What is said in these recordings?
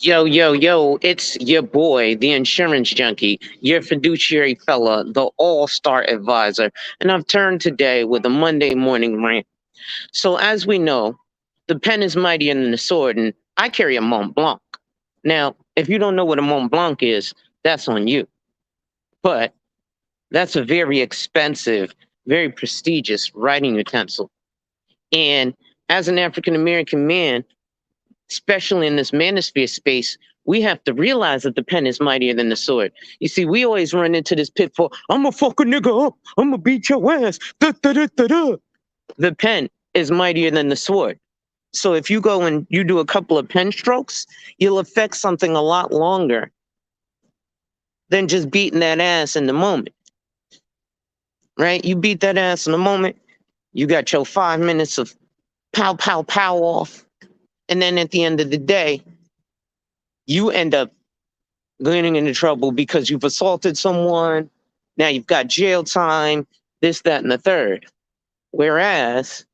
Yo, yo, yo, it's your boy, the insurance junkie, your fiduciary fella, the all-star advisor, and I've turned today with a Monday morning rant. So as we know, the pen is mightier than the sword, and I carry a Mont Blanc. Now, if you don't know what a Mont Blanc is, that's on you. But that's a very expensive, very prestigious writing utensil. And as an African American man, especially in this manosphere space, we have to realize that the pen is mightier than the sword. You see, we always run into this pitfall. I'm gonna fuck a nigga up. I'm gonna beat your ass. Da, da, da, da, da. The pen is mightier than the sword. So if you go and you do a couple of pen strokes, you'll affect something a lot longer than just beating that ass in the moment. Right? You beat that ass in the moment, you got your 5 minutes of pow, pow, pow off. And then at the end of the day, you end up getting into trouble because you've assaulted someone. Now you've got jail time, this, that, and the third. Whereas,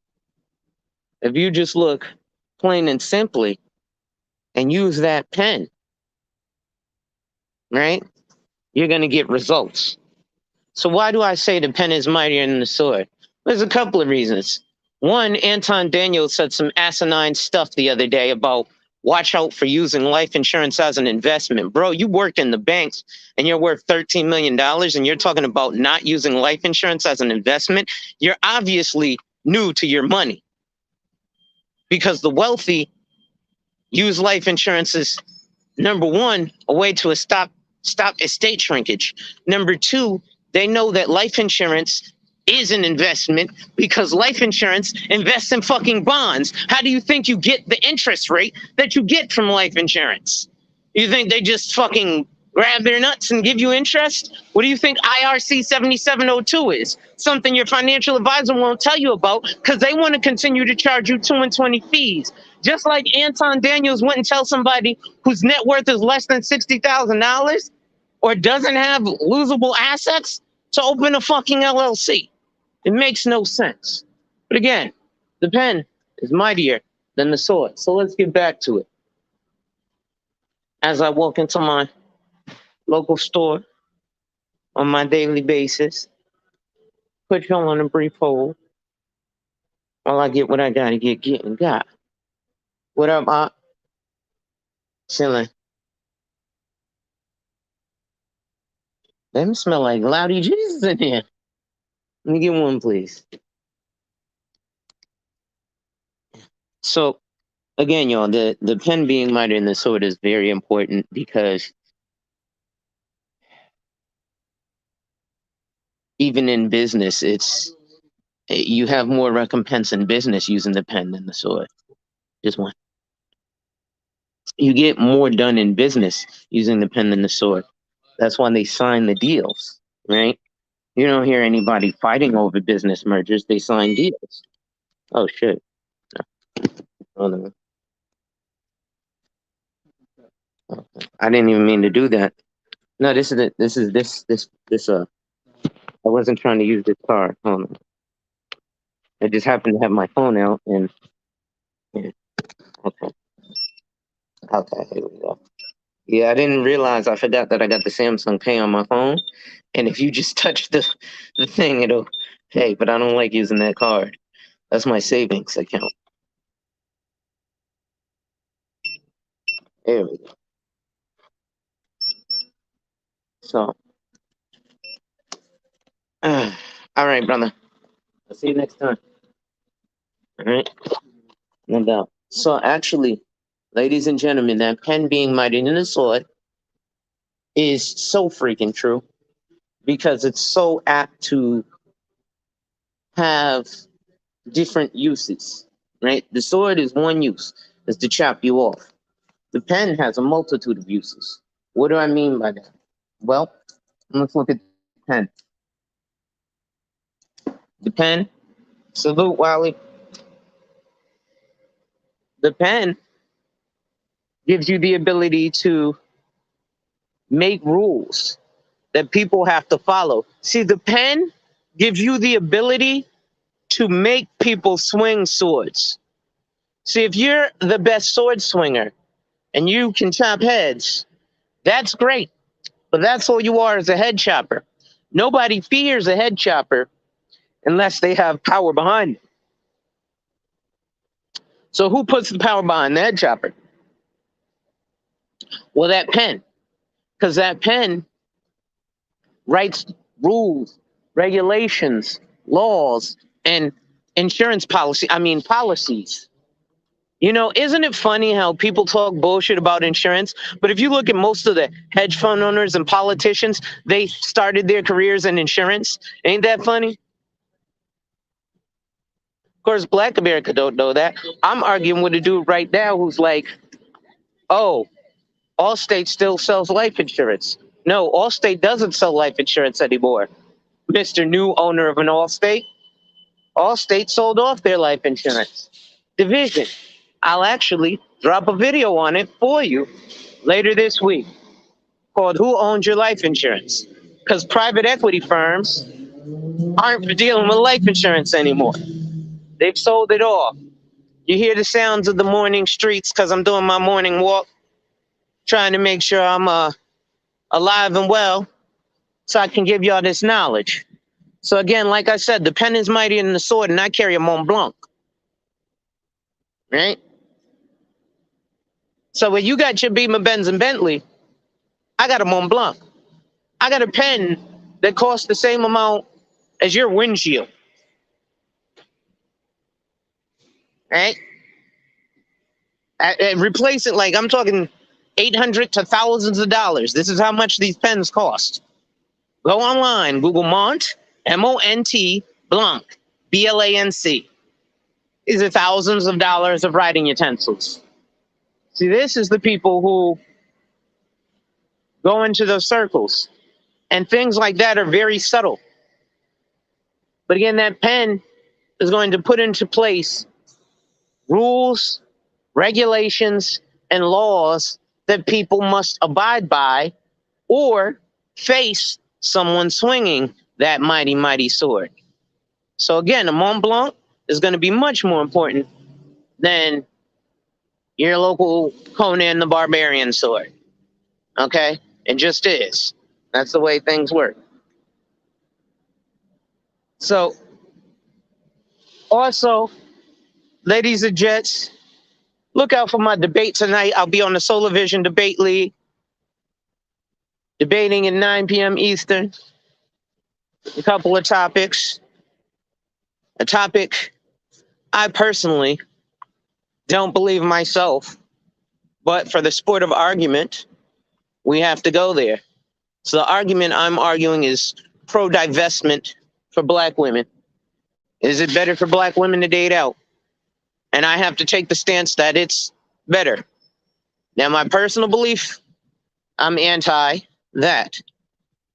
if you just look plain and simply and use that pen, right, you're going to get results. So why do I say the pen is mightier than the sword? There's a couple of reasons. One, Anton Daniels said some asinine stuff the other day about watch out for using life insurance as an investment. Bro, you work in the banks and you're worth $13 million and you're talking about not using life insurance as an investment. You're obviously new to your money because the wealthy use life insurance as, number one, a way to stop estate shrinkage. Number two, they know that life insurance is an investment because life insurance invests in fucking bonds. How do you think you get the interest rate that you get from life insurance? You think they just fucking grab their nuts and give you interest? What do you think IRC 7702 is? Something your financial advisor won't tell you about because they want to continue to charge you 2 and 20 fees. Just like Anton Daniels wouldn't tell somebody whose net worth is less than $60,000 or doesn't have losable assets to open a fucking LLC. It makes no sense. But again, the pen is mightier than the sword. So let's get back to it. As I walk into my local store on my daily basis, put y'all on a brief hold while I get what I gotta get and got. What up, Op? Chilling. Them smell like Loudy Jesus in here. Let me get one, please. So, again, y'all, the pen being mightier than the sword is very important because even in business, you have more recompense in business using the pen than the sword. Just one. You get more done in business using the pen than the sword. That's why they sign the deals, right? You don't hear anybody fighting over business mergers. They sign deals. Oh shit. Oh, no. I didn't even mean to do that. No, this is it. This I wasn't trying to use this card. Hold on. I just happened to have my phone out and yeah. Okay. Okay, here we go. Yeah, I didn't realize, I forgot that I got the Samsung Pay on my phone. And if you just touch the thing, it'll pay, but I don't like using that card. That's my savings account. There we go. So, all right, brother. I'll see you next time. All right? No doubt. So actually, ladies and gentlemen, that pen being mightier than the sword is so freaking true because it's so apt to have different uses, right? The sword is one use, is to chop you off. The pen has a multitude of uses. What do I mean by that? Well, let's look at the pen. The pen, salute Wally. The pen gives you the ability to make rules that people have to follow. See, the pen gives you the ability to make people swing swords. See, if you're the best sword swinger, and you can chop heads, that's great. But that's all you are, is a head chopper. Nobody fears a head chopper unless they have power behind it. So who puts the power behind the head chopper? Well, that pen. Because that pen writes rules, regulations, laws, and policies. You know, isn't it funny how people talk bullshit about insurance? But if you look at most of the hedge fund owners and politicians, they started their careers in insurance. Ain't that funny? Of course, Black America don't know that. I'm arguing with a dude right now who's like, oh, Allstate still sells life insurance. No, Allstate doesn't sell life insurance anymore. Mr. New owner of an Allstate. Allstate sold off their life insurance division. I'll actually drop a video on it for you later this week called Who Owns Your Life Insurance? Because private equity firms aren't dealing with life insurance anymore. They've sold it off. You hear the sounds of the morning streets because I'm doing my morning walk, trying to make sure I'm alive and well so I can give y'all this knowledge. So again, like I said, the pen is mightier than the sword, and I carry a Mont Blanc. Right? So when you got your Beamer, Benz, and Bentley, I got a Mont Blanc. I got a pen that costs the same amount as your windshield. Right? And replace it, like I'm talking $800 to thousands of dollars. This is how much these pens cost. Go online, Google Mont, M-O-N-T, Blanc, B-L-A-N-C. These are thousands of dollars of writing utensils. See, this is the people who go into those circles. And things like that are very subtle. But again, that pen is going to put into place rules, regulations, and laws that people must abide by or face someone swinging that mighty, mighty sword. So again, a Mont Blanc is going to be much more important than your local Conan the Barbarian sword. Okay? It just is. That's the way things work. So, also, ladies and gents, look out for my debate tonight. I'll be on the Solar Vision Debate League, debating at 9 p.m. Eastern. A couple of topics. A topic I personally don't believe myself, but for the sport of argument, we have to go there. So the argument I'm arguing is pro-divestment for Black women. Is it better for Black women to date out? And I have to take the stance that it's better. Now, my personal belief, I'm anti that.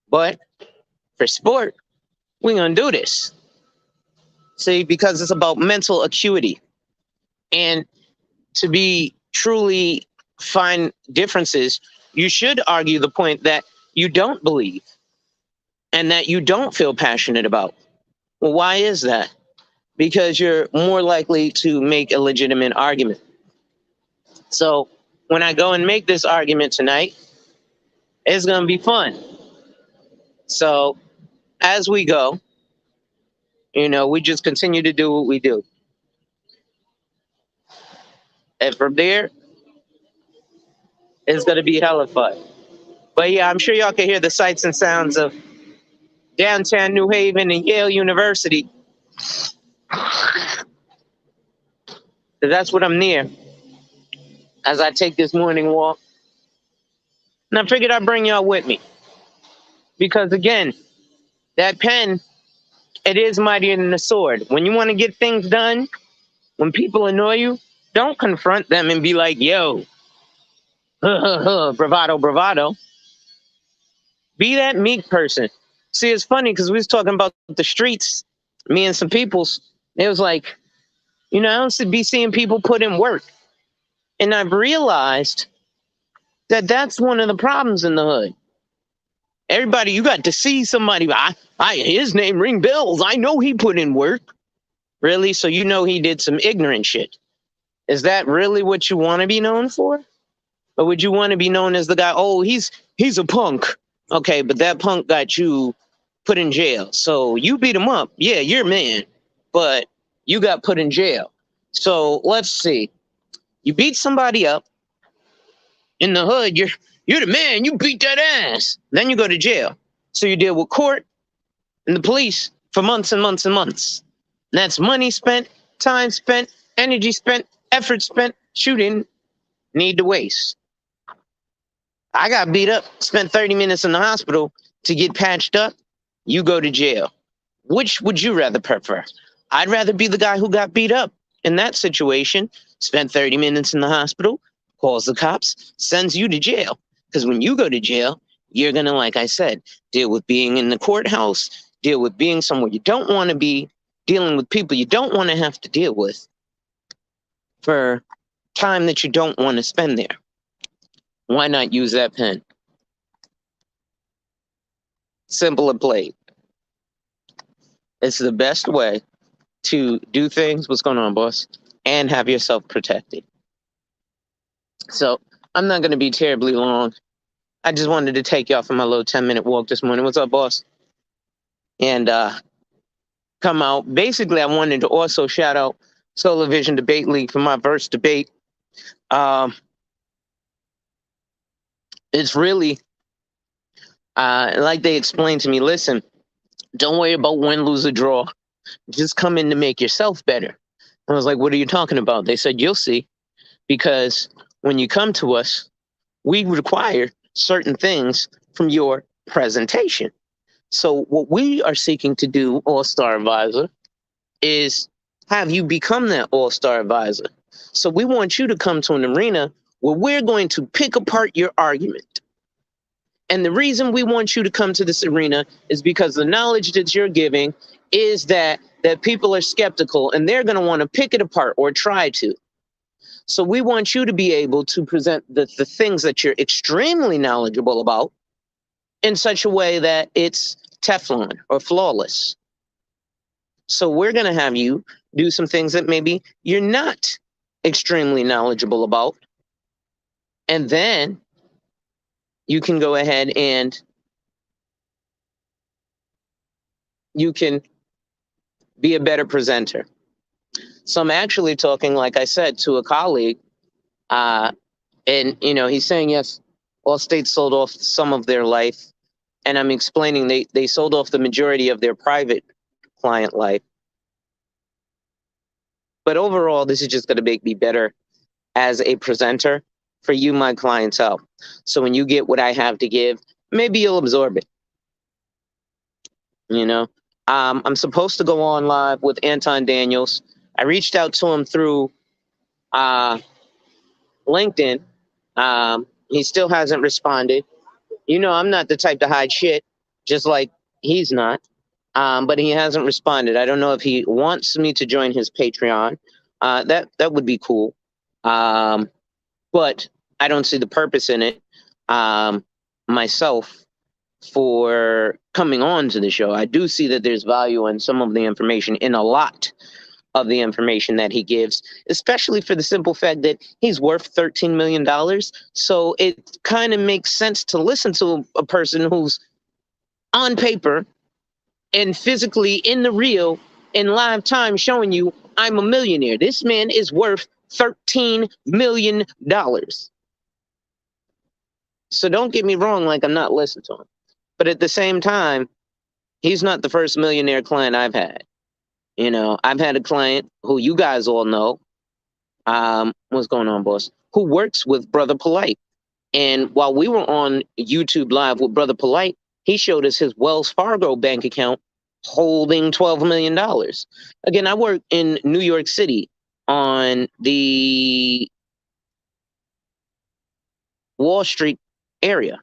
But for sport, we're going to do this. See, because it's about mental acuity. And to be truly find differences, you should argue the point that you don't believe and that you don't feel passionate about. Well, why is that? Because you're more likely to make a legitimate argument. So when I go and make this argument tonight, it's going to be fun. So as we go, you know, we just continue to do what we do. And from there, it's going to be hella fun. But yeah, I'm sure y'all can hear the sights and sounds of downtown New Haven and Yale University. So that's what I'm near as I take this morning walk. And I figured I'd bring y'all with me. Because again, that pen, it is mightier than the sword. When you want to get things done, when people annoy you, don't confront them and be like, yo, bravado, bravado. Be that meek person. See, it's funny because we was talking about the streets, me and some peoples. It was like, you know, I don't be seeing people put in work. And I've realized that that's one of the problems in the hood. Everybody, you got to see somebody. His name ring bells. I know he put in work. Really? So you know he did some ignorant shit. Is that really what you want to be known for? Or would you want to be known as the guy, oh, he's a punk. Okay, but that punk got you put in jail. So you beat him up. Yeah, you're a man. But you got put in jail. So let's see. You beat somebody up in the hood, you're the man, you beat that ass. Then you go to jail. So you deal with court and the police for months and months and months. And that's money spent, time spent, energy spent, effort spent, shooting need to waste. I got beat up, spent 30 minutes in the hospital to get patched up. You go to jail. Which would you rather prefer? I'd rather be the guy who got beat up in that situation, spent 30 minutes in the hospital, calls the cops, sends you to jail. Because when you go to jail, you're going to, like I said, deal with being in the courthouse, deal with being somewhere you don't want to be, dealing with people you don't want to have to deal with for time that you don't want to spend there. Why not use that pen? Simple and plain. It's the best way to do things. What's going on, boss? And have yourself protected. So I'm not going to be terribly long. I just wanted to take y'all for my little 10-minute walk this morning. What's up, boss? And come out. Basically, I wanted to also shout out Solar Vision Debate League for my first debate. It's really, like they explained to me, listen, don't worry about win, lose, or draw. Just come in to make yourself better. I was like, what are you talking about? They said, you'll see. Because when you come to us, we require certain things from your presentation. So what we are seeking to do, All-Star Advisor, is have you become that All-Star Advisor. So we want you to come to an arena where we're going to pick apart your argument. And the reason we want you to come to this arena is because the knowledge that you're giving is that people are skeptical and they're going to want to pick it apart or try to. So we want you to be able to present the things that you're extremely knowledgeable about in such a way that it's Teflon or flawless. So we're going to have you do some things that maybe you're not extremely knowledgeable about. And then you can go ahead and you can be a better presenter. So I'm actually talking, like I said, to a colleague, and he's saying, yes, all states sold off some of their life. And I'm explaining they sold off the majority of their private client life. But overall, this is just going to make me better as a presenter for you, my clientele. So when you get what I have to give, maybe you'll absorb it. I'm supposed to go on live with Anton Daniels. I reached out to him through LinkedIn. He still hasn't responded. I'm not the type to hide shit, just like he's not. But he hasn't responded. I don't know if he wants me to join his Patreon. That would be cool. But I don't see the purpose in it myself for coming on to the show. I do see that there's value in some of the information, in a lot of the information that he gives, especially for the simple fact that he's worth $13 million. So it kind of makes sense to listen to a person who's on paper and physically in the real in live time showing you I'm a millionaire. This man is worth $13 million. So don't get me wrong, like I'm not listening to him. But at the same time, he's not the first millionaire client I've had. I've had a client who you guys all know, what's going on, boss, who works with Brother Polite. And while we were on YouTube Live with Brother Polite, he showed us his Wells Fargo bank account holding $12 million. Again, I work in New York City on the Wall Street area.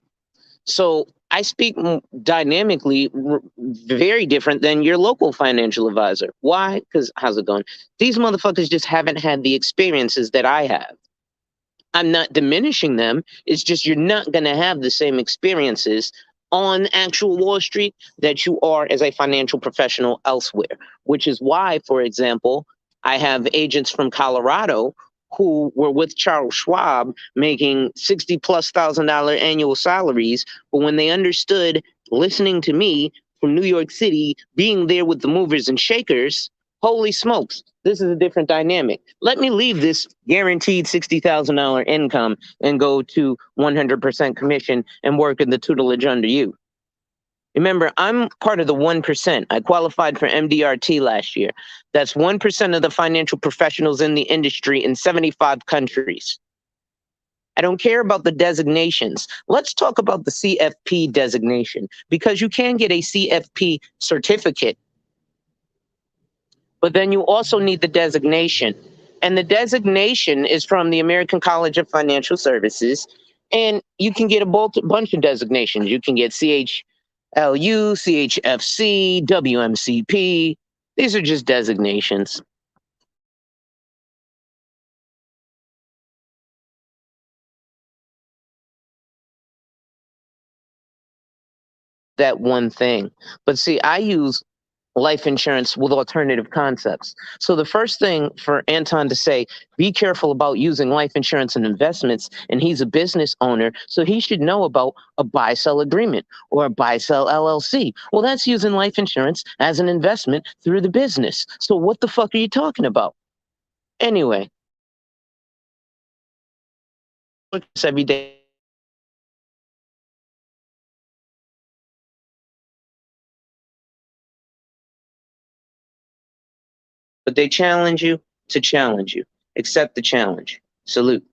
So I speak dynamically, very different than your local financial advisor. Why? Because how's it going? These motherfuckers just haven't had the experiences that I have. I'm not diminishing them. It's just you're not going to have the same experiences on actual Wall Street that you are as a financial professional elsewhere, which is why, for example, I have agents from Colorado who were with Charles Schwab making 60 plus $1,000 annual salaries, but when they understood listening to me from New York City, being there with the movers and shakers, holy smokes, this is a different dynamic. Let me leave this guaranteed $60,000 income and go to 100% commission and work in the tutelage under you. Remember, I'm part of the 1%. I qualified for MDRT last year. That's 1% of the financial professionals in the industry in 75 countries. I don't care about the designations. Let's talk about the CFP designation, because you can get a CFP certificate, but then you also need the designation. And the designation is from the American College of Financial Services. And you can get a bunch of designations. You can get CHLU, CHFC, WMCP. These are just designations. That one thing. But see, I use life insurance with alternative concepts. So the first thing for Anton to say, be careful about using life insurance and investments, and he's a business owner, so he should know about a buy-sell agreement or a buy-sell LLC. Well, that's using life insurance as an investment through the business. So what the fuck are you talking about? Anyway, every day. But they challenge you to challenge you. Accept the challenge. Salute.